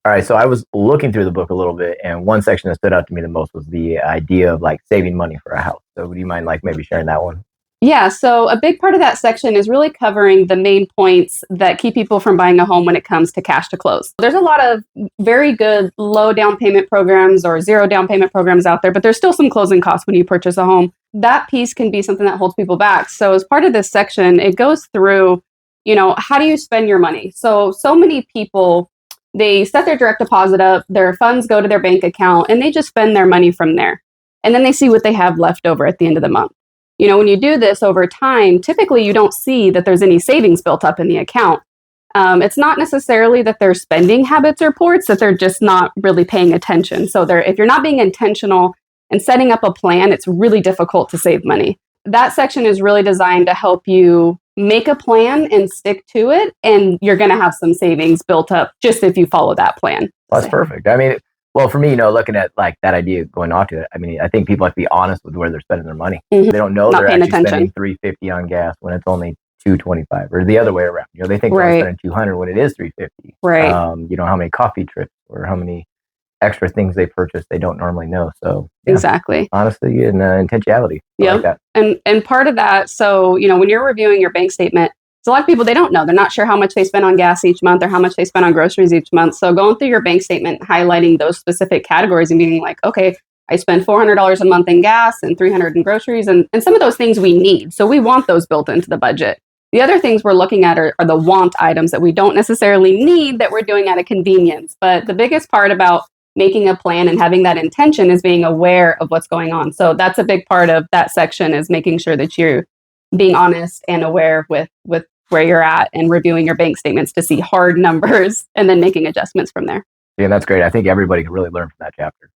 All right, so I was looking through the book a little bit, and one section that stood out to me the most was the idea of like saving money for a house. So, would you mind like maybe sharing that one? Yeah, so a big part of that section is really covering the main points that keep people from buying a home when it comes to cash to close. There's a lot of very good low down payment programs or zero down payment programs out there, but there's still some closing costs when you purchase a home. That piece can be something that holds people back. So as part of this section, it goes through, how do you spend your money? So many people, they set their direct deposit up, their funds go to their bank account, and they just spend their money from there. And then they see what they have left over at the end of the month. When you do this over time, typically you don't see that there's any savings built up in the account. It's not necessarily that their spending habits are poor, it's that they're just not really paying attention. So if you're not being intentional and setting up a plan, it's really difficult to save money. That section is really designed to help you make a plan and stick to it, and you're going to have some savings built up just if you follow that plan. Well, that's perfect. I mean, well, for me, looking at like that idea going off to it, I mean, I think people have to be honest with where they're spending their money. Mhm. They don't know Not they're paying actually attention. spending 350 on gas when it's only 225, or the other way around. They think they're Right. spending 200 when it is 350. Right. How many coffee trips or how many extra things they purchase they don't normally know. So yeah, Exactly. honesty and intentionality. I like Yep. that. And part of that, so when you're reviewing your bank statement, so a lot of people, they don't know. They're not sure how much they spend on gas each month or how much they spend on groceries each month. So going through your bank statement, highlighting those specific categories and being like, okay, I spend $400 a month in gas and 300 in groceries, and some of those things we need. So we want those built into the budget. The other things we're looking at are the want items that we don't necessarily need that we're doing out of convenience. But the biggest part about making a plan and having that intention is being aware of what's going on. So that's a big part of that section, is making sure that you're being honest and aware with where you're at and reviewing your bank statements to see hard numbers and then making adjustments from there. Yeah, that's great. I think everybody can really learn from that chapter.